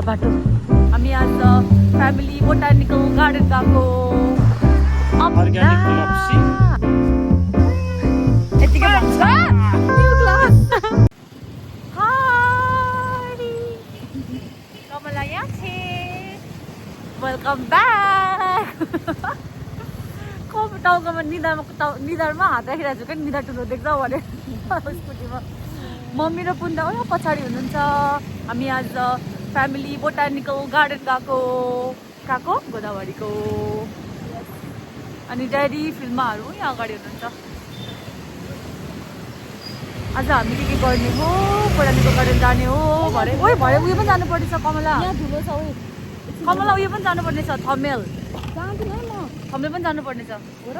बाटो हामी आज फ्यामिली बोटानिकल गार्डन गएको Organic Lopsy. यतिकै भन्छ न्यू क्लास हाय कमला यहाँ छे वेलकम ब्याक कम टाउकोमा निधारमा हात राखिरहेको छु कि निधार ठुलो देख्छ भने स्कुटीमा मम्मी र पुन्दा हो पछाडि हुनुहुन्छ हामी आज फ्यामिली बोटानिकल गार्डन गएको गोदावरीको अनि ड्याडी फिल्महरू यहाँ अगाडि हुनुहुन्छ आज हामी के गर्ने हो बोटानिकल गार्डन जाने हो भरे ओइ भरे उयो पनि जानुपर्ने छ कमला कमला उयो पनि जानुपर्ने छ थमेल थमेल पनि जानुपर्ने छ हो र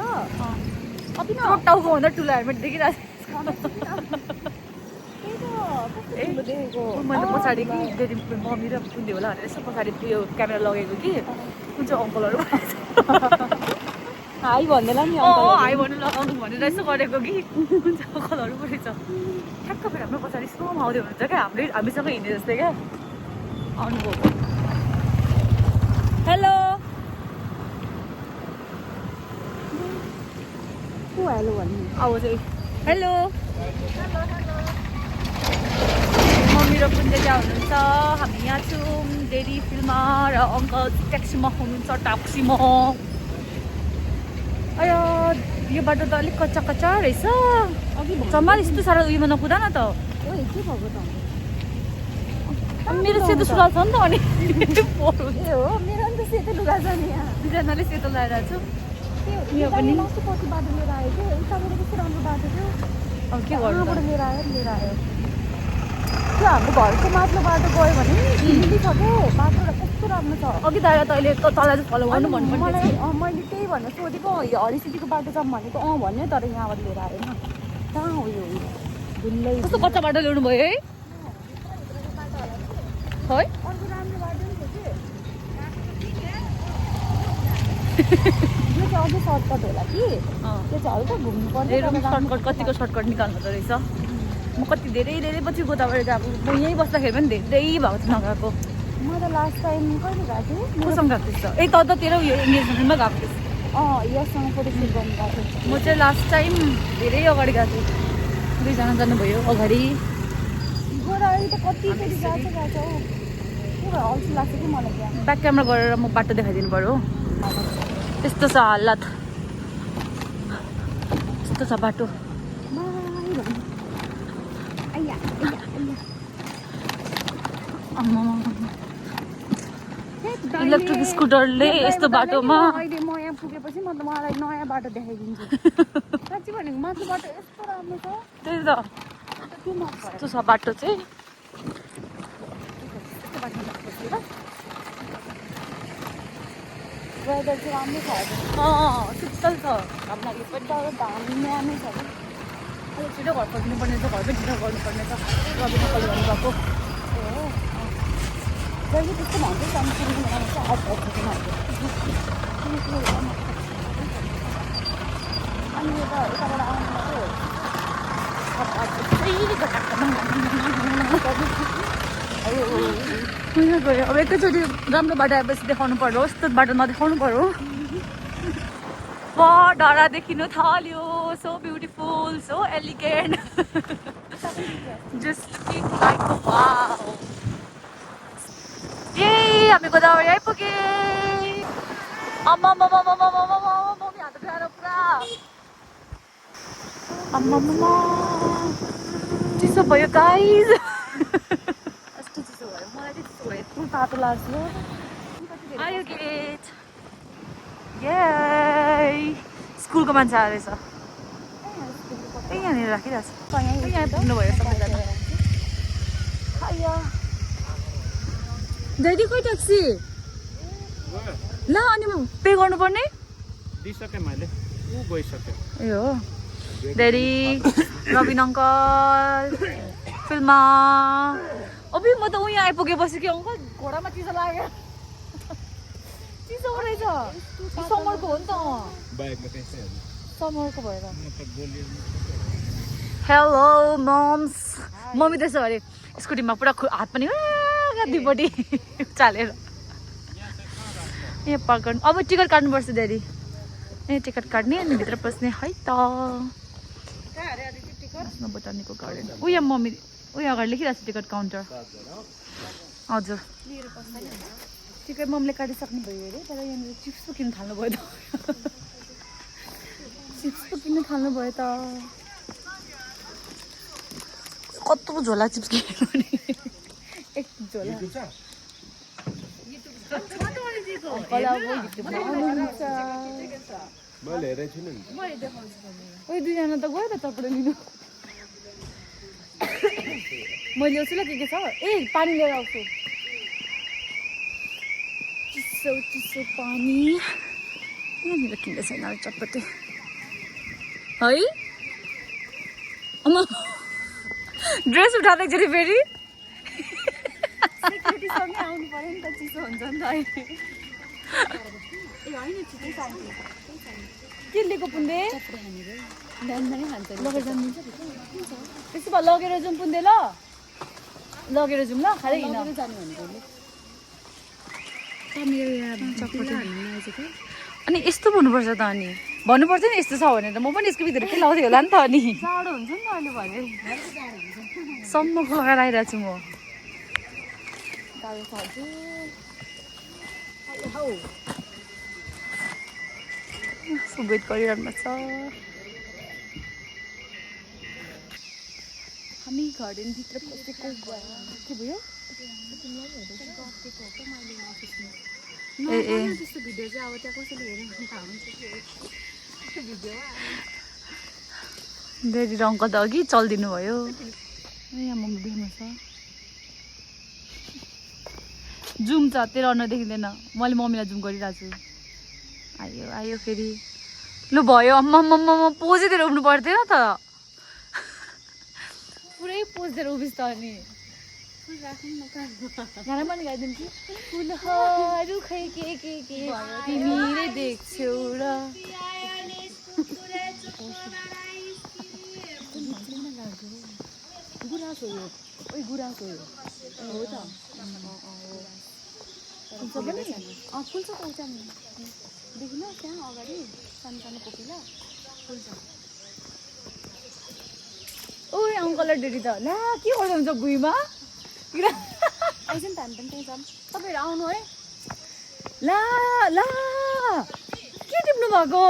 टाउको भन्दा ठुलो हेलमेट देखिरहेको मैले पछाडि कि ड्याडी मम्मी र पुन्दी होला भनेर यसो पछाडि उयो क्यामेरा लगेको कि कुन चाहिँ अङ्कलहरू हाई भन्दैला नि हाई भन्नु लगाउनु भनेर यसो गरेको कि कुन चाहिँ अङ्कलहरू पनि छ ठ्याक्क फेरि हाम्रो पछाडि स्लोमा आउँदै हुनुहुन्छ क्या हामीसँग हिँड्ने जस्तै क्या आउनुभयो हेलो हेलो भन्नु आवाज हेलो मम्मी र पुन्जे त्यहाँ हुनुहुन्छ हामी यहाँ छौँ डेरी फिल्ममा र अङ्कल ट्याक्सीमा हुनुहुन्छ ट्याक्सीमा अयो यो बाटो त अलिक कच्चा कच्चा रहेछ चम्मा यस्तो साह्रो उयोमा नकुदा न त के भएको त मेरो सेतो सुरुवाल छ नि त अनि ए हो मेरो नि त सेतो लुगा छ नि यहाँ दुईजनाले सेतो लगाएर छु यो पनि पछि बाटो लिएर आयो कि उताबाट कस्तो राम्रो बाटो थियो अब के गर्नु लिएर आयो त्यो हाम्रो घरको माथिल्लो बाटो गयो भने हिँडी छ के बाटो कस्तो राम्रो छ अघि दाइ त अहिले तँलाई चाहिँ फलो गर्नु भन्नुपर्ने मलाई मैले त्यही भनेर सोधेको हरिसिटीको बाटो जाऊँ भनेको भन्यो तर यहाँबाट लिएर आएन कहाँ हो यो धुलै कस्तो कच्चा बाटो ल्याउनु भयो है है अर्को राम्रो बाटो नि थियो कि यो चाहिँ अझै सर्टकट होला कि त्यो चाहिँ हल्का घुम्नु पर्ने सर्टकट कतिको सर्टकट निकाल्नु त रहेछ म कति धेरै पछि गोदावरी गएको म यहीँ बस्दाखेरि पनि धेरै भएको थियो नगएको म त लास्ट टाइम कहिले गएको थिएँ कोसँग गएको थिएछ ए त तेरो यो इङ्गेजमेन्टमा गएको थिएँ यसँग फोटोसुट गर्नु गएको थिएँ म चाहिँ लास्ट टाइम धेरै अगाडि गएको थिएँ दुईजना जानुभयो अगाडि गोदावरी त कतिचोटि गएको छ हौ के भयो अल्छी लाग्छ कि मलाई त्यहाँ ब्याक क्यामेरा गरेर म बाटो देखाइदिनु पऱ्यो त्यस्तो छ हालत यस्तो छ बाटो इलेक्ट्रिक स्कुटरले यस्तो बाटोमा अहिले म यहाँ पुगेपछि म त मलाई नयाँ बाटो देखाइदिन्छु साँच्ची भनेको माथिल्लो बाटो यस्तो राम्रो छ त्यही त यस्तो छ बाटो चाहिँ वेदर चाहिँ राम्रो छ शीतल छ घाम लागि पनि तर घाम न्यानो छ कि अहिले छिटो घर फर्किनुपर्ने छ घरमै छिटो गर्नुपर्ने छ रवि नकल गर्नुभएको हो जहिले त्यस्तो भन्छ अनि यो त यताबाट आउनु गयो अब एकैचोटि राम्रो बाटो आएपछि देखाउनु पर्यो यस्तो बाटो नदेखाउनु पर्यो डरा देखिनु थाल्यो so beautiful so elegant just looking like wow हामी गोदावरी आइपुगे मम्मी हात उठाएर पुरा चिसो भयो गाइज यस्तो चिसो भयो मलाई चाहिँ चिसो भयो यस्तो तातो लाग्यो आयो गेट स्कुलको मान्छे आएर रहेछ त्यही यहाँनिर राखिरहेको छ यहाँ पुग्नु भयो सबैजना ड्याडी खोइ ट्याक्सी ल अनि पे गर्नुपर्ने दिइसकेँ मैले ऊ गइसक्यो ए हो ड्याडी नवीन अङ्कल फिल्ममा अबि म त उहाँ आइपुगेपछि कि अङ्कल घोडामा चिसो लाग्यो चिसो रहेछ समरको हो नि त समरको भएर हेलो मम्स मम्मी त्यसो अरे स्कुटीमा पुरा हात पनि दुईपट्टि चालेर यहाँ पार्क गर्नु अब टिकट काट्नुपर्छ धेरै यहाँ टिकट काट्ने अनि भित्र पस्ने है त बोटानिको गार्डन यहाँ मम्मी यहाँ अगाडि लेखिरहेको छ टिकट काउन्टर हजुर टिकट मम्मीले काटिसक्नु भयो अरे तर यहाँनिर चिप्स पो किन्नु थाल्नु भयो त चिप्स पो किन्नु थाल्नु भयो त कत्रो झोला चिप्स किनेको नि एक झोला दुईजना त गयो त तपाईँ लिनु मैले ल्याउँछु ल के छ ए पानी लिएर आउँछु चिसो चिसो पानी यहाँनिर किन्दैछ यिनीहरू चटपटे है अम्मा ड्रेस उठाएको एकचोटि फेरि सेक्युरिटीसँगै आउनु पर्यो नि त चिसो हुन्छ नि त अहिले ए होइन ठिकै छ के लिएको पुन्दे बिहानमा नै खान्छ लगेर जान्छ त्यसो भए लगेर जाउँ पुन्दे ल लगेर जाउँ ल खाँदै हिँड जानु भनेको अनि यस्तो भन्नुपर्छ त अनि भन्नुपर्छ नि यस्तो छ भनेर म पनि यसको भित्र के लाउँदै होला नि त अनि जाडो हुन्छ नि त अहिले भने सम्म लगाएर आइरहेको छु म गाह्रो छ वेट गरिरहनु छ हामी गार्डनभित्र पसेको के भयो ए ए त्यस्तो भिडियो चाहिँ अब त्यहाँ कसैले हेरेर थाहा हुन्छ धेरै अङ्कल त अघि चलिदिनु भयो यहाँ मम्मी देख्नु छ जुम छ तेरो अनुहार देखिँदैन मैले मम्मीलाई जुम गरिरहेको छु आयो आयो फेरि लु भयो अम्मा पोजै दिएर उभिनु पर्दैन त पुरै पोज दिएर उभिस् त अनि गाना पनि गाइदिन्छु फुलहरू खै के तिमीले देख्छौ र गुराँस हो यो ओइ गुराँस हो यो हो त फुल्छ पनि फुल्छ त उता देखिन त्यहाँ अगाडि सानो सानो कोपिला फुल्छ ओइ अङ्कल र डेडी त ला के गर्दा हुन्छ भुइँमा आइज नि त हामी पनि त्यहीँ जाऊँ तपाईँहरू आउनु है ला ला के टिप्नु भएको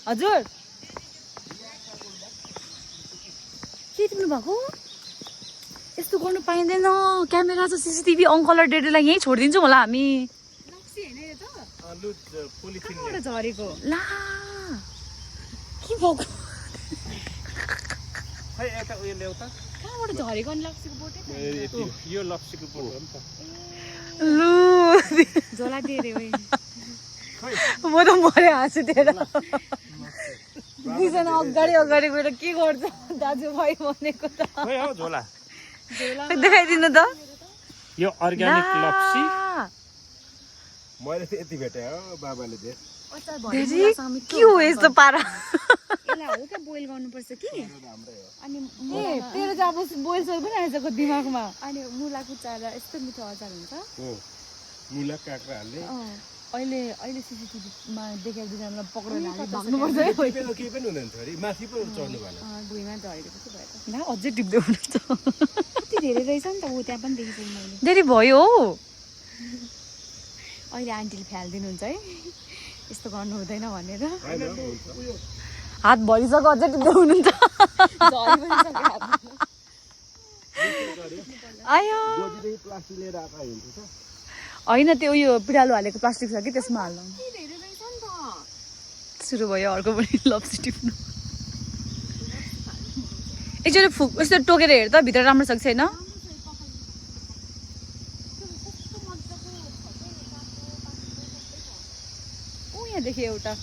हजुर के टिप्नु भएको यस्तो गर्नु पाइँदैन क्यामेरा छ सिसिटिभी अङ्कल र डेडीलाई यहीँ छोडिदिन्छौँ होला हामी कहाँबाट झरेको ला के भएको खै यता उयो ल्याउ त कहाँबाट झरेको अनि लप्सीको बोटै यो लप्सीको बोट हो नि त लु झोला दिएर ओइ म त मरे हाँसुतिर दुईजना अगाडि अगाडि गएर के गर्छ दाजुभाइ भनेको त खै हो झोला देखाइदिनु त यो अर्ग्यानिक लप्सी मैले त यति भेटे हो बाबाले दे के हो यस्तो पारा यसलाई हल्का बोइल गर्नुपर्छ कि अनि ए तेरो चाहिँ अब बोइल सोल पनि आइसक्यो दिमागमा अनि मुला कुचाएर यस्तो मिठो अचार हुन्छ मुला काँक्रा हाल्ने अहिले अहिले सिसिटिभीमा देखेर दुईजनालाई पक्रेर भाग्नुपर्छ है केही पनि हुँदैन थोरै माथि पो चढ्नु भएन भुइँमा झरेको चाहिँ भयो त ला अझै टिप्दै हुनुहुन्छ कति धेरै रहेछ नि त ऊ त्यहाँ पनि देखेको मैले धेरै भयो हो अहिले आन्टीले फ्यालिदिनुहुन्छ है यस्तो गर्नु हुँदैन भनेर हात भरिसक्यो अझै टिप्दै हुनुहुन्छ आयो प्लास्टिक लिएर आएको हिँड्छ होइन त्यो उयो पिँडालु हालेको प्लास्टिक छ कि त्यसमा हाल्नु सुरु भयो अर्को पनि लप्सी टिप्नु एकचोटि फुक यस्तो टोकेर हेर त भित्र राम्रो छ कि छैन ऊ यहाँदेखि एउटा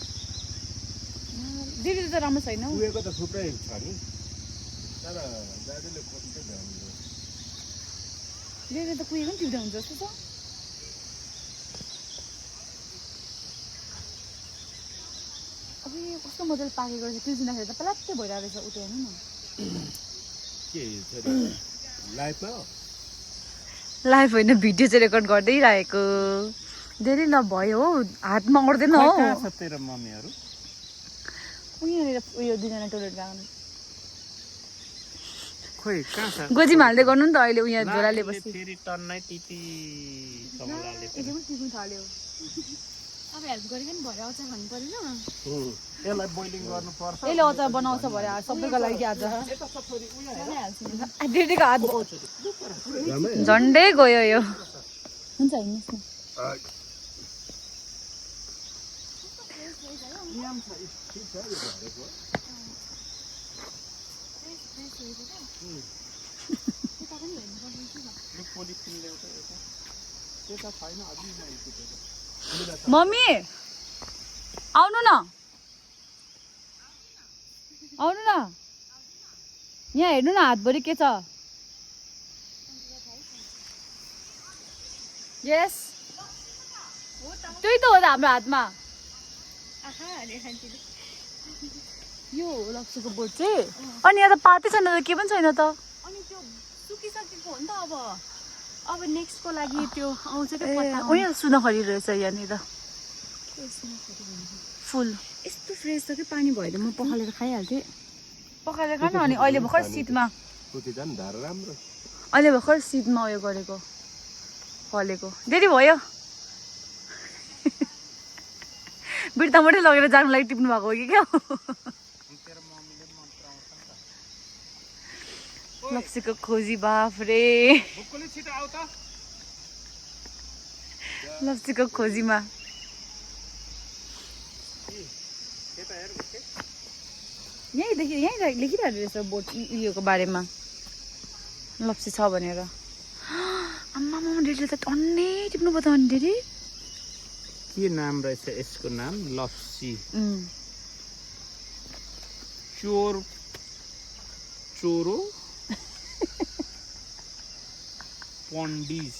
दिदी त राम्रो छैन कुहेको त थुप्रै छ नि तर दाजुले खोज्दै ध्यान दिदी त कुहेको पनि टिप्दा हुन्छ जस्तो छ अब कस्तो मजाले पाकेको रहेछ पिल्सिँदाखेरि त पलात्तै भइरहेको रहेछ उता हेर्नु न के लाइफमा लाइभ होइन भिडियो चाहिँ रेकर्ड गर्दै रहेको धेरै ल भयो हो हातमा अड्दैन हो कहाँ छ तेरो मम्मीहरू उनीहरु उयो दुईजना टोइलेट गएको खोइ कहाँ छ गोजीमा हाल्दै गर्नु नि त अहिले उहाँ झोलाले बसी फेरि टन्नै टिटी कमलाले थाल्यो अब हेल्प गरेको नि भरे अचार खानु परेन यसलाई बोइलिङ गर्नुपर्छ यसले अचार बनाउँछ भरे सबैको लागि आज दिदीको हात झन्डै गयो यो हुन्छ हिँड्नुहोस् न मम्मी आउनु न आउनु न यहाँ हेर्नु न हातभरि के छ यस त्यही त हो त हाम्रो हातमा यो हो लप्सीको बोट चाहिँ अनि यहाँ त पातै छैन त के पनि छैन त अनि त्यो सुकिसकेको हो नि त अब नेक्स्टको लागि त्यो आउँछ त्यो पत्ता उयो सुनखरी रहेछ यहाँनिर फुल यस्तो फ्रेस छ कि पानी भएर म पखालेर खाइहाल्थेँ पकाएर खानु अनि अहिले भर्खर शीतमा झन् धार राम्रो अहिले भर्खर शीतमा उयो गरेको फलेको धेरै भयो बिर्ताबाटै लगेर जानु लागि टिप्नु भएको हो कि क्या लप्सीको खोजी बाफ रे लप्सीको खोजीमा यहीँ लेखिरहेको रहेछ बोट उयोको बारेमा लप्सी छ भनेर आम्मा डेडीले त टन्नै टिप्नु पर्छ अनि डेडी के नाम रहेछ यसको नाम लप्सी चोरो पन्डिस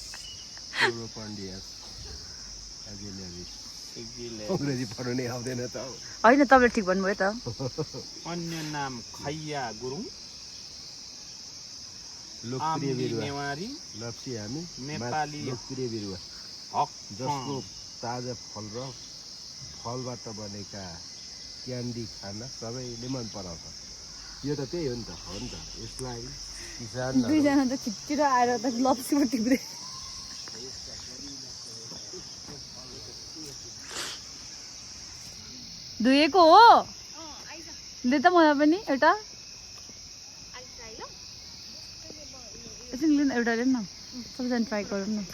अङ्ग्रेजी पढ्नु नै आउँदैन त होइन तपाईँले ठिक भन्नुभयो त अन्य नाम खैया गुरुङ लोकप्रिय बिरुवा नेवारी लप्सी हामी नेपाली लोकप्रिय बिरुवा हक जसको ताजा फल र फलबाट बनेका क्यान्डी खान सबैले मन पराउँछ यो त त्यही हो नि त यसलाई किसान दुईजना त छिट्टिएर आएर त लप्सीमा टिप्दै धोएको हो दे त मलाई पनि एउटा एकछिन लिनु एउटा लिनु न सबैजना ट्राई गरौँ न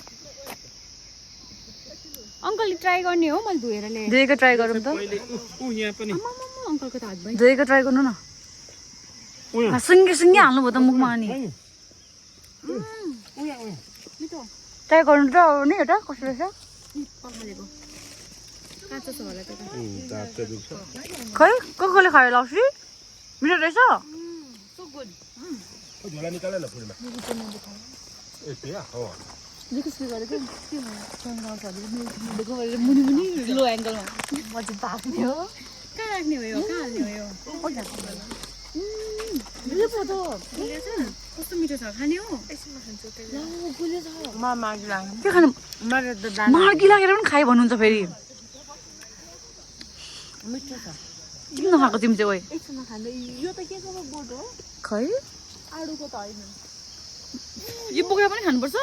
अङ्कलले ट्राई गर्ने हो मैले धोएर ल्याएँ धोएको ट्राई गरौँ त यहाँ पनि अङ्कलको त हात भयो धोएको ट्राई गर्नु न सुङ्गे सुङ्गे हाल्नुभयो त मुखमा अनि ट्राई गर्नु त नि एउटा कस्तो रहेछ पखालेको काँचो छ होला त्यो खै कसले खायो लप्सी मिठो रहेछ सो गुड झोला निकाल न फुलमा मुनि मुनि लो एङ्गलमा मजा भाग्ने हो कहाँ राख्ने हो यो कहाँ हाल्ने हो यो कस्तो मिठो छ खाने हो के खानु मार्गी लागेर पनि खायो भन्नुहुन्छ फेरि मिठो छ किन नखाएको तिमी चाहिँ ओइ एकछिनमा खाँदै यो त के छ बोट हो खै आडुको त होइन यो बोकेर पनि खानुपर्छ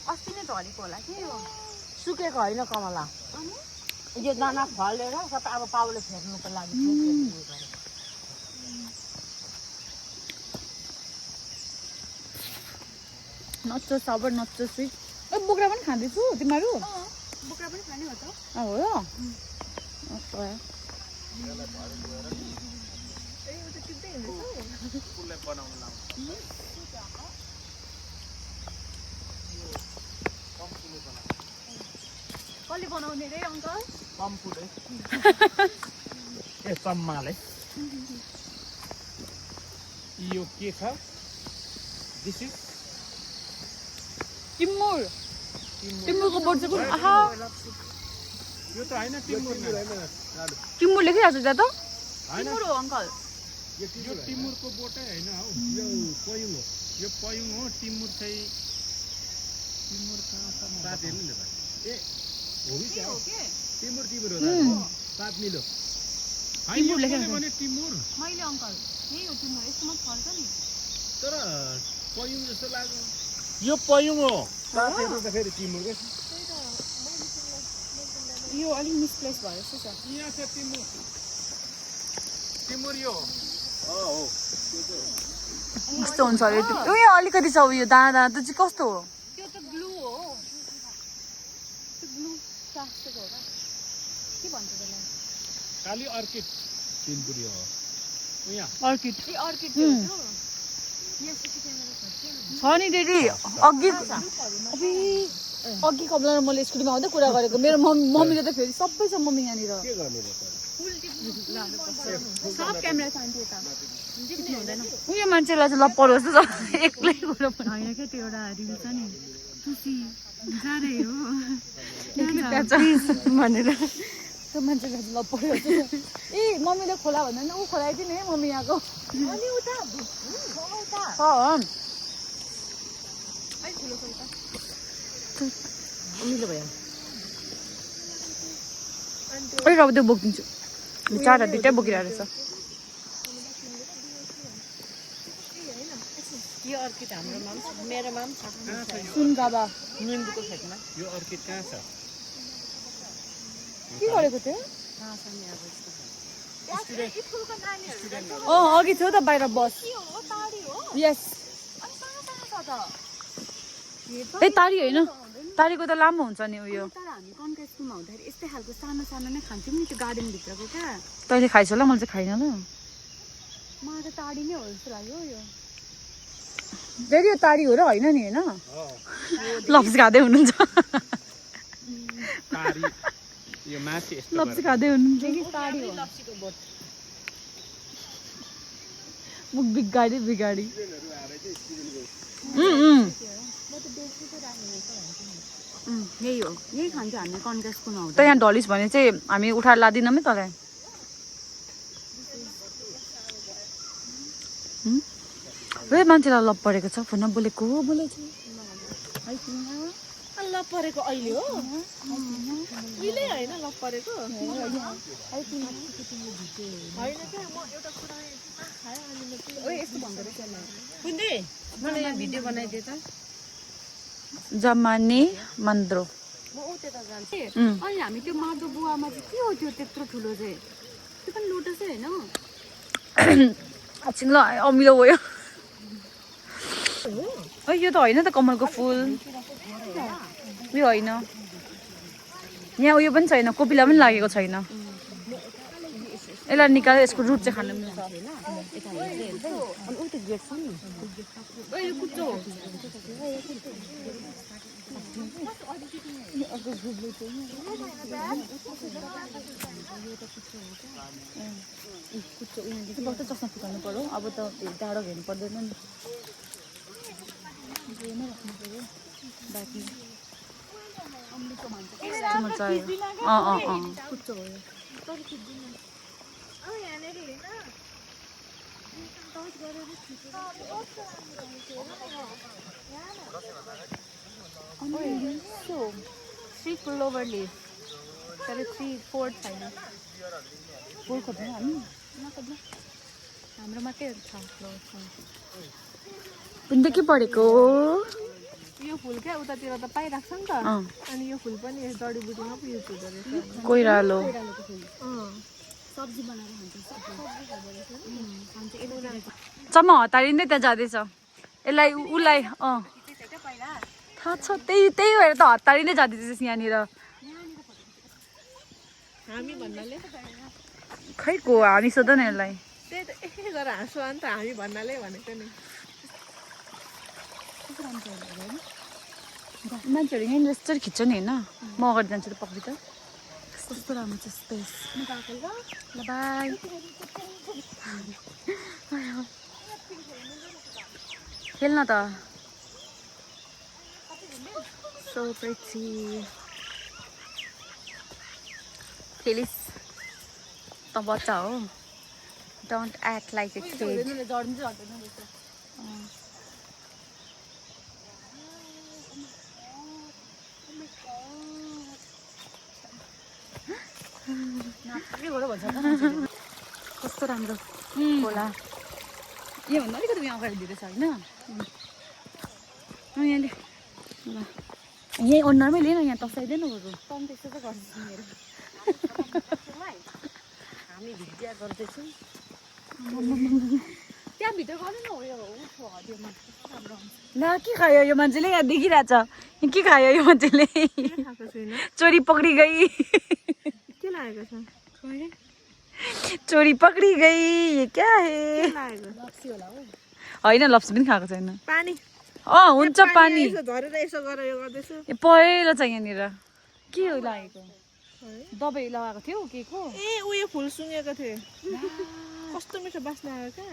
अस्ति नै झरेको होला कि यो सुकेको होइन कमला यो दाना फलेर सबै अब पाउले फेर्नुको लागि नच्चो सबर नच्चो स्विट ए बोक्रा पनि खाँदैछु तिमीहरू बोक्रा पनि खाने हो त हो र कसले बनाउने रे अङ्कल पम्पुले ए सम्माले यो के छ दिस इज टिमुरको बोट चाहिँ कुन आहा यो त होइन टिमुर टिमुर लेखिरहेको छ त्यहाँ त होइन टिमुर हो अङ्कल यो टिमुरको बोटै होइन हौ यो पयुङ हो यो पयुङ हो टिमुर चाहिँ टिमुर कहाँ छ सात हेर्नु नि त ए हो कि क्या टिमुर टिमुर हो 7 मिलो टिमुर लेखेको छ। भने टिमुर मैले अङ्कल यही हो टिमुर यसमा फल्छ नि तर पयुङ जस्तो लाग्यो यो पयुङ हो सात हेर्नु त फेरि टिमुर के यो अलिक मिसप्लेस भएर जस्तो छ यहाँ छ टिमुर टिमुर यो हो कस्तो हुन्छ अरे त्यो उयो अलिकति छ उयो दाना दाना त्यो चाहिँ कस्तो हो त्यो त ब्लू हो त्यो ब्लू प्लास्टिक हो के भन्छ त्यसलाई काली अर्किड टिमुरी हो यहाँ अर्किड ए अर्किड हो त्यो यहाँ सिसी क्यामेरा छ नि दिदी अघि अघि कमला र मैले स्कुटीमा आउँदै कुरा गरेको मेरो मम्मीले त फेरि सबै छ मम्मी यहाँनिर के गर्ने र सब क्यामेरा चाहन्थ्यो त उयो मान्छेलाई चाहिँ लप्पर जस्तो छ एक्लै गएर पनि होइन क्या त्यो एउटा रिल छ नि खुसी जाँदै हो भनेर त्यो मान्छेलाई चाहिँ लप्पर जस्तो छ ए मम्मीले खोला भन्दैन ऊ खोलाइदिनु है मम्मी यहाँको अनि उता मिलो भयो अलिक अब त्यो बोकिदिन्छु चारवटा दुइटै बोकिरहेको रहेछ यो अर्किड हाम्रोमा पनि छ मेरोमा पनि छ सुनगाबा निम्बुको खेतमा यो अर्किड कहाँ छ के गरेको थियो कहाँ छ नि अब अघि थियो त बाहिर बस यस ए तारी होइन तारीको त लामो हुन्छ नि उयो तर हामी कन्का स्कुलमा हुँदाखेरि यस्तै खालको सानो सानो नै खान्थ्यौँ नि त्यो गार्डनभित्रको क्या तैँले खाइस होला मैले चाहिँ खाइनँ ल मलाई त टाढी नै हो जस्तो लाग्यो यो फेरि यो तारी हो र होइन नि होइन लप्सी खाँदै हुनुहुन्छ तारी यो माथि यस्तो लप्सी खाँदै हुनुहुन्छ टाढी हो मुख बिगाडी बिगाडी यही हो यही खान्थ्यो हामी कन्का स्कुलमा त यहाँ ढलिस भने चाहिँ हामी उठाएर लादिनौँ है तँलाई ए मान्छेलाई लप परेको छ फोनमा बोलेको हो बोलेको लप परेको अहिले हो उहिले होइन लप परेको होइन क्या म एउटा कुरा यस्तो भन्दो रहेछ कुन्दी मलाई यहाँ भिडियो बनाइदिए त जमाने मन्द्रो म ऊ त्यता जान्छु अनि हामी त्यो माधव बुवामा चाहिँ के हो त्यो त्यत्रो ठुलो चाहिँ त्यो पनि लोटसै होइन एकछिन ल अमिलो गयो यो त होइन त कमलको फुल यो होइन यहाँ उयो पनि छैन कोपिला पनि लागेको छैन यसलाई निकालेर यसको रुट चाहिँ खानु मिल्छ अनि ऊ त्यो गेट छ नि यो कुच्चो हो त्यो चस्मा फुटाउनु पर्यो अब त टाढो हेर्नु पर्दैन नि थ्री क्लोभर लिफ तर 3-4 छैन 4 खोज्नु हामी नखोज्नु हाम्रो मात्रै छ पुण्य के पढेको यो फुल क्या उतातिर त पाइरहेको छ नि त अनि यो फुल पनि जडीबुटीमा पो युज हुँदो रहेछ कोइरालो सब्जी बनाएर खान्छ चम्म हतारिँदै त्यहाँ जाँदैछ यसलाई उसलाई थाहा छ त्यही भएर त हतारिँदै जाँदैछ यहाँनिर हामी भन्नाले खै को हामी सोध न यसलाई त्यही त गरेर हाँसो अन्त हामी भन्नाले भनेको नि मान्छेहरू यहीँ यस्तरी खिच्छ नि होइन म अगाडि जान्छु त पक्री त कस्तो राम्रो छ स्पेस ल बाई खेल्न त so pretty फेलिस त बच्चा हो don't act like a kid कस्तो राम्रो होला योभन्दा अलिकति यहाँ अगाडि दिँदैछ होइन यहाँले यहीँ अनुहारमै लिएन यहाँ तसाइँदैन बरु त्यस्तो त गर्छु मेरो हामी भिडियो गर्दैछौँ त्यहाँभित्र गर्नु न हो यो ल के खायो यो मान्छेले यहाँ देखिरहेछ के खायो यो मान्छेले चोरी पक्री गई के लागेको छ चोरी पक्री गई ये क्या है होइन लप्सी पनि खाएको छैन पानी हुन्छ पानी धरेर यसो गरेर यो गर्दैछु पहिलो छ यहाँनिर के हो लागेको दबाई लगाएको थियो के को ए उयो फुल सुँगेको थियो कस्तो मिठो बास्ना आयो क्या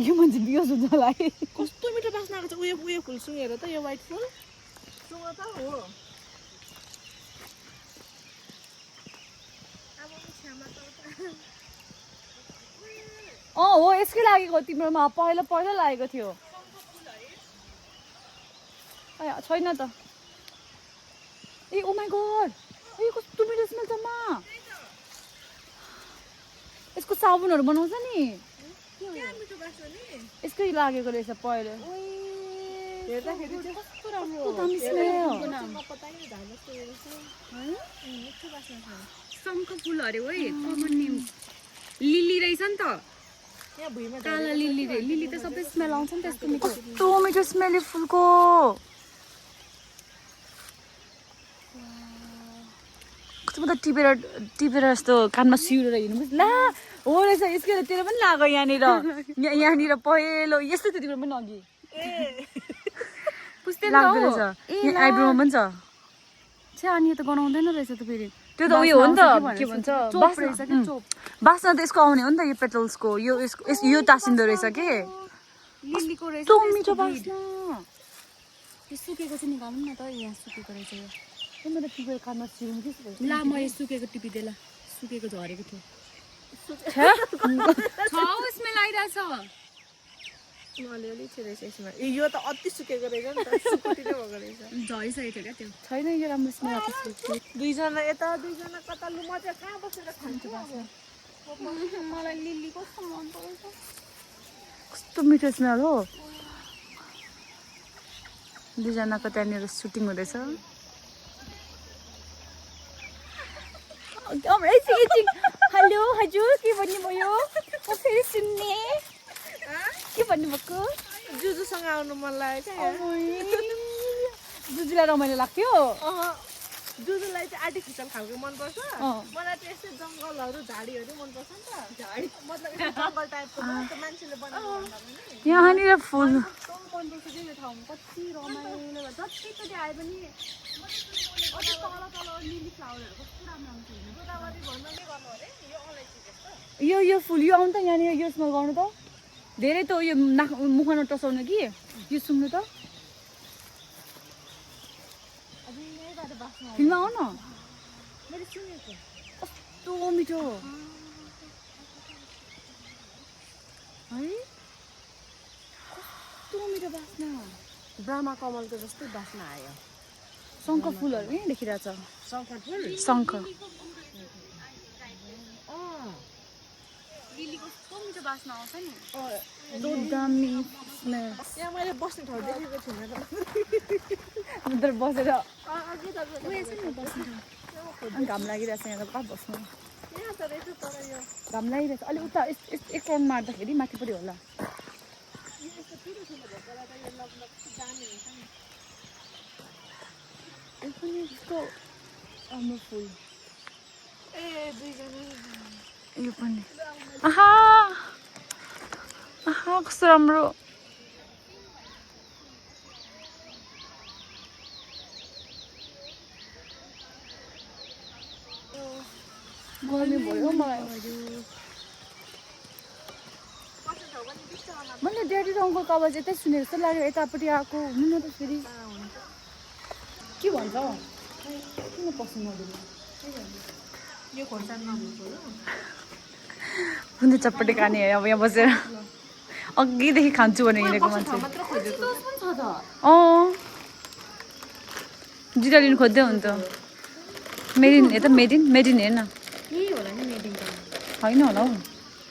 यो मान्छे बियोस हुन्छ होला है कस्तो मिठो बास्ना आएको छ उयो फुल सुँगेर त यो व्हाइट फुल सुँग त हो हो यसकै लागेको तिम्रोमा पहिलो लागेको थियो छैन त ए ओ माई गॉड ए कस्तो मिठो स्मेल छ मा यसको साबुनहरू बनाउँछ नि यसकै लागेको रहेछ पहिलो हेर्दाखेरि चाहिँ कस्तो राम्रो दामी स्मेल शङ्ख फुल अरे है कमन नेम लिली रहेछ नि त यहाँ भुइँमा काला लिली रे लिली त सबै स्मेल आउँछ नि त्यस्तो मिठो कस्तो मिठो स्मेल फुलको कस्तो म त टिपेर जस्तो कानमा सिउरेर हिँड्नु ला हो रहेछ यसको तेरो पनि लाग्यो यहाँनिर पहिलो यस्तो थियो तिम्रो पनि अघि लाग्दो रहेछ यहाँ आइब्रोमा पनि छ छ्या अनि यो त गनाउँदैन रहेछ त फेरि त्यो त उयो हो नि त के भन्छ बास्ना त यसको आउने हो नि त यो पेटल्सको यो टाँसिँदो रहेछ के लिलीको रहेछ कस्तो मिठो बास्ना। यो सुकेको चाहिँ निकाल्नु न त, यहाँ सुकेको रहेछ यो। मेरो टिपेर कानमा सिउनु के छ? ला म यो सुकेको टिपिदेला, सुकेको झरेको थियो। स्मेल आइरहेछ। अलिअलि चाहिँ रहेछ यसमा। यो त अति सुकेको रहेछ नि त, सुकुटी नै भएको रहेछ। झरिसकेको थियो क्या त्यो। छैन यो राम्रो स्मेल आएको छ। दुईजना यता दुईजना कता, लु म चाहिँ कहाँ बसेर खान्छु बास्ना। मलाई लिली कस्तो मन पर्छ। कस्तो मिठो स्मेल हो। दुईजनाको त्यहाँनिर सुटिङ हुँदैछ। हेलो हजुर, के भन्नुभयो? म फेरि सुन्ने। के भन्नुभएको? जुजूसँग आउनु मन लाग्यो क्या। जुजूलाई रमाइलो लाग्थ्यो। जुजूलाई चाहिँ आर्टिफिसियल खालको मनपर्छ, मलाई चाहिँ यस्तै जङ्गलहरू झाडीहरू मनपर्छ नि त। झाडी मतलब जङ्गल टाइपको मान्छेले बनाएको भन्दा पनि यहाँनिर फुल मनपर्छ कि यो ठाउँ कति रमाइलो भन्छ। जतिचोटि आए पनि अझै तल तल लिली फ्लावरहरू कस्तो राम्रो आउँछ हेर्नु। गोदावरी भन्नु के गर्नु अरे, यो अलैँची जस्तो। यो फुल यो आउनु त यहाँनिर, यो स्मेल गर्नु त। धेरै त यो मुखमा टसाउनु कि यो सुन्नु त। फिल्ममा आऊ न। मैले सुनेको कस्तो मिठो है। कस्तो मिठो बास्ना। ब्रह्मा कमलको जस्तै बास्ना आयो। शङ्ख फुलहरू यहीँ देखिरहेछ। शङ्खफुल शङ्ख लिलीको कस्तो मिठो बास्ना आउँछ नि। दामी स्मेल। यहाँ मैले बस्ने ठाउँ देखेको थिइनँ त। अन्त बसेर अघि त घाम लागिरहेछ यहाँ त। कहाँ बस्नु? यहाँ त रहेछ तर यो घाम लागिरहेछ। अलि उता एक राउन्ड मार्दाखेरि माथिपट्टि होला। यस्तो ठुलो ठुलो भएको बेला त यो लगभग दामी हुन्छ नि। यो पनि कस्तो राम्रो फुल। ए दुईजना यो पनि आहा आहा कस्तो राम्रो। गर्मी भयो मलाई। मैले ड्याडी र अङ्कलको आवाज यतै सुनेको जस्तो लाग्यो। यतापट्टि आएको हुनु न त फेरि। के भन्छ? किन पस्नु नदिनु? यो खोर्सानीमा भएको हो बुन्दी चटपटे खाने है अब यहाँ बसेर अघिदेखि खान्छु भने हिँडेको मान्छे मात्र खोजेको जिरा लिनु खोज्दै हुन्छ मेडिन यता मेडिन हेर्न यही होला नि मेडिङ होइन होला हौ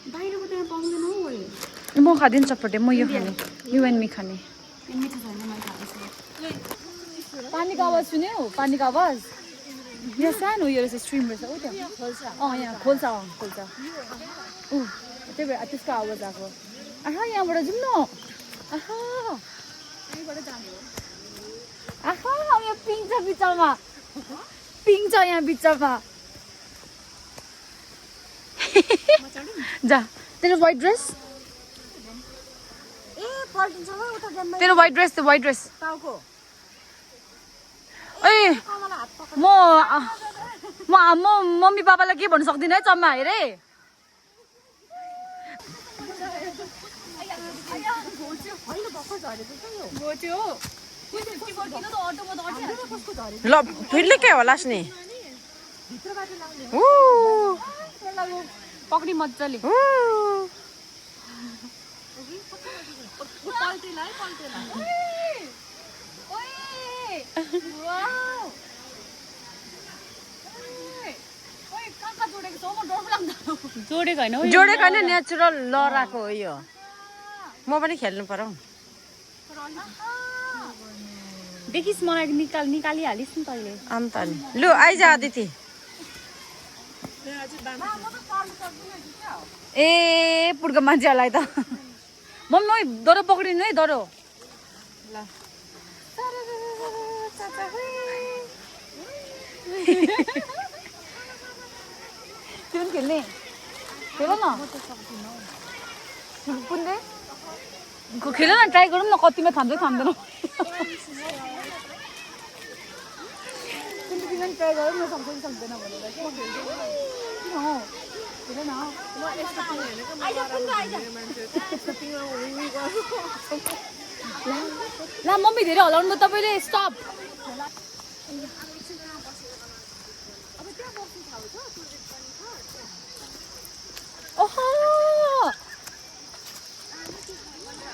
बाहिरको त्यहाँ पाउँदैन हौ म खाँदिनँ चटपटे म यो खाने यु एन्ड मी खाने पानीको आवाज सुन्यौ पानीको आवाज यहाँ सानो उयो रहेछ स्ट्रिम रहेछ हो त्यहाँ यहाँ खोल्छ ऊ त्यही भएर त्यसको आवाज आएको आहा यहाँबाट जाउँ न आहा यहाँ पिङ छ बिचमा पिङ छ यहाँ बिचमा जा तेरो वाइट ड्रेस तेरो वाइट ड्रेस टाउको ए म मम्मी पापालाई के भन्नु सक्दिनँ है चम्मा हेरे ल फेरि के होला नि पक्री मजाले जोडेको होइन नेचुरल लहराको हो यो म पनि खेल्नु पर्यो देखिस् मलाई निकालिहालिस् नि तैँले अन्त नि लु आइज अदिति ए पुड्को मान्छेहरूलाई त मम्मी डरो पक्रिनु है डरो ल त्यो पनि खेल्ने खेल न पुण्डे खेल न ट्राई गरौँ न कतिमा थाम्दै थाम्दैन ट्राई गरौँ न सक्छ कि सक्दैन भनेर खेल न ल मम्मी धेरै हलाउनु भयो तपाईँले स्टप ओहो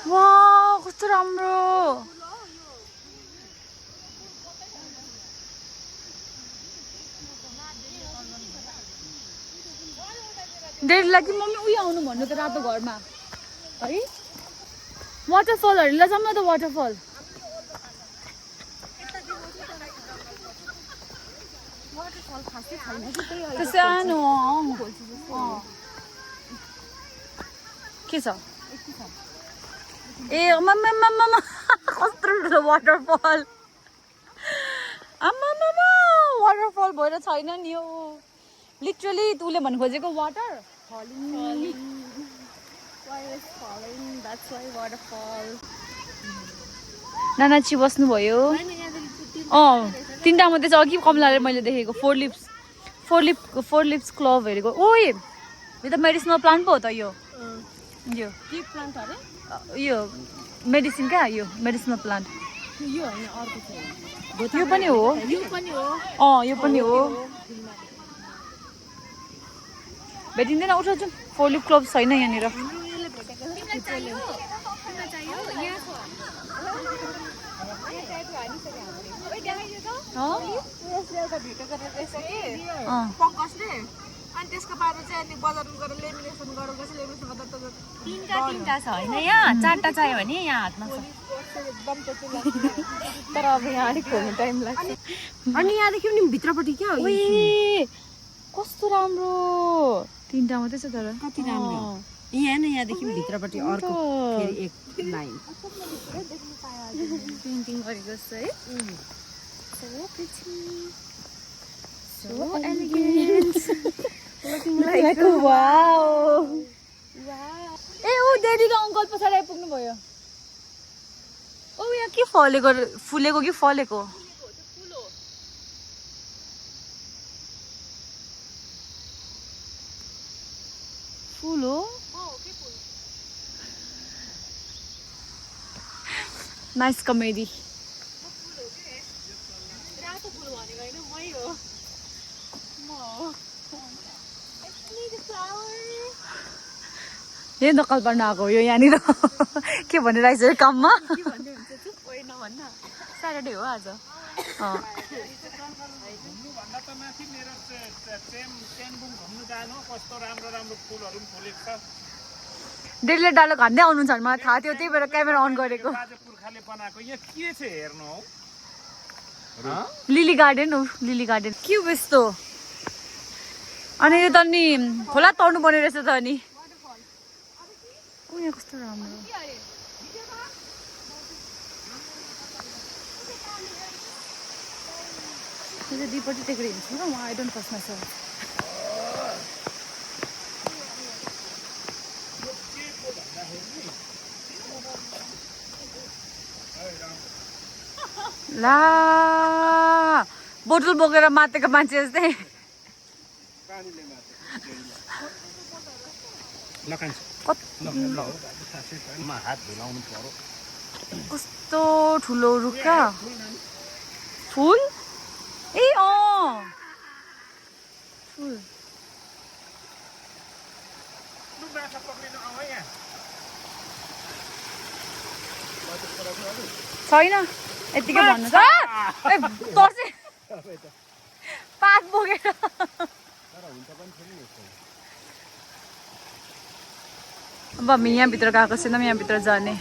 वाउ कस्तो राम्रो डेडीलाई कि मम्मी उयो आउनु भन्नु त रातो घरमा है वाटरफलहरू लजाउँ न त वाटरफल त्यो सानो के छ ए आम्मामामामा कस्तो ठुलो वाटरफल आम्मामामा वाटरफल भएर छैन नि यो लिटरली उसले भन्नु खोजेको वाटर नानाची बस्नुभयो तिनवटा मात्रै छ अघि कमलाले मैले देखेको फोर लिप्स क्लब हेरेको ओए यो त मेडिसिनल प्लान्ट पो हो त यो मेडिसिन क्या यो मेडिसिनल प्लान्ट यो पनि हो यो पनि हो भेटिँदैन उठ जाउँ फोर लिप क्लब छैन यहाँनिर अनि त्यसको बाद चाहिँ अनि बजारमा गएर लेमिनेसन गरेको छ लेमिनेसन गर्दा त तीनटा छ होइन यहाँ चारवटा चाहियो भने यहाँ हातमा छ तर अब यहाँ अलिक खोल्नु टाइम लाग्छ अनि यहाँदेखि पनि भित्रपट्टि क्या हो कस्तो राम्रो तीनटा मात्रै छ तर कति राम्रो यहाँ न यहाँदेखि भित्रपट्टि अर्को फेरि एक लाइन पेन्टिङ गरेको छ है So elegant. Looking like a wow. ए ऊ डेडी र अङ्कल पछाडि आइपुग्नु भयो ओ यहाँ के फलेको फुलेको कि फलेको फुल हो नाइस कमेडी यही नक्कल पार्न आएको हो यो यहाँनिर के भनिरहेछ यो काममा स्याटरडे हो आज भन्दा त माथि मेरो चेम्बुङ घुम्नु जानु कस्तो राम्रो राम्रो फुलहरू पनि फुलेको छ डेलीले डायलग हान्दै आउनुहुन्छ भने मलाई थाहा थियो त्यही भएर क्यामेरा अन गरेको बाजे पुर्खाले बनाएको यहाँ के छ हेर्नु हौ लिली गार्डन हो लिली गार्डन के हो यस्तो अनि यो त नि खोला तर्नु पर्ने रहेछ त अनि यहाँ कस्तो राम्रो दुईपट्टि टेकेर हिँड्छु र उहाँ आई डोन्ट फर्स्ट माइसेल्फ ला बोतल बोकेर मातेको मान्छे जस्तै हात धुलाउनु पर्यो कस्तो ठुलो रुखा फुल ए फुल छैन यतिकै भन्नु पात बोकेर अब हामी यहाँभित्र गएको छैनौँ यहाँभित्र जाने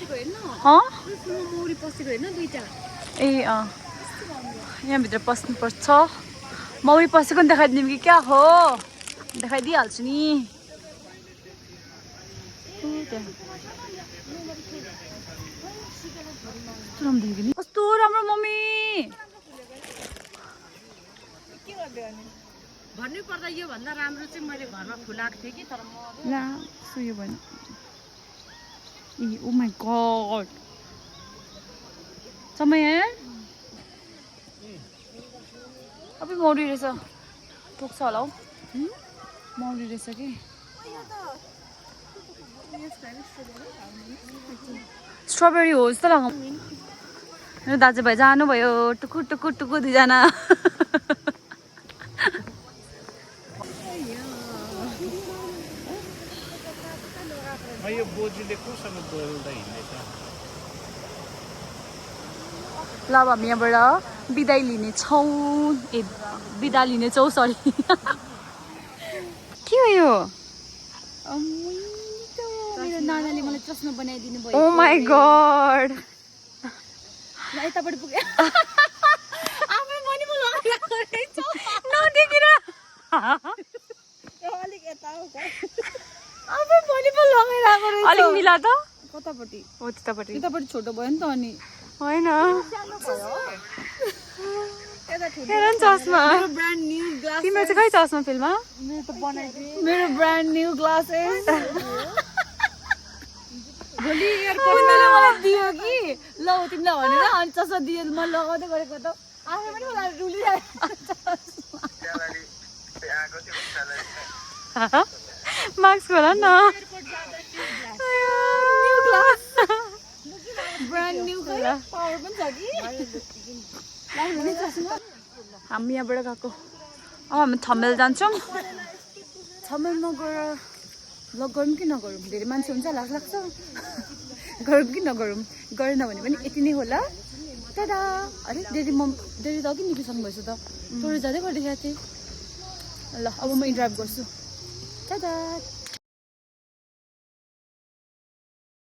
ए यहाँभित्र पस्नुपर्छ मौरी पसेको नि देखाइदिनु कि क्या हो देखाइदिइहाल्छु नि कस्तो राम्रो मम्मी भन्नु पर्दा यो भन्दा राम्रो चाहिँ मैले घरमा फुलाएको थिएँ कि तर ला सुयो भएन ए ओ माई गड समय अब मौरी रहेछ टोक्छ होला हौ मौरी रहेछ कि स्ट्रबेरी हो जस्तो लगाउँ मेरो दाजुभाइ जानुभयो टुकु टुकु टुकु दुईजना यो बोजूले कोसँग बोल्दै हिँड्दैछ ल अब हामी यहाँबाट बिदाई लिनेछौँ ए बिदा लिनेछौँ सरी के हो यो मेरो नानाले मलाई चस्मा बनाइदिनु भयो ओ माई गड यतापट्टि पुगे आफै पनि पो लगाइरहेको रहेछ नदेखेर अलिक यता हो आफै पनि पो लगाइरहेको रहेछ अलिक मिला त कतापट्टि हो त्यतापट्टि यतापट्टि छोटो भयो नि त अनि होइन हेर न चस्मा मेरो ब्रान्ड न्यू ग्लास तिम्रो चाहिँ खै चस्मा फिल्ममा मेरो ब्रान्ड न्यू ग्लासेस भोलि एयरपोर्ट मलाई दियो कि ल तिमीलाई भनेर अनि चस्मा दियो म लगाउँदै गरेको त आफै पनि मलाई रुलिरहेको मार्क्स खोल न new glass brand new power पनि छ कि हामी यहाँबाट गएको अब हामी थमेल जान्छौँ थमेलमा गएर भ्लग गरौँ कि नगरौँ धेरै मान्छे हुन्छ लाग्छ गरौँ कि नगरौँ गरेन भने पनि यति नै होला दादा अरे डेरी त अघि निस्किसक्नु भएछ त टोरी जाँदै गरिरहेको थिएँ ल अब म ड्राइभ गर्छु दादा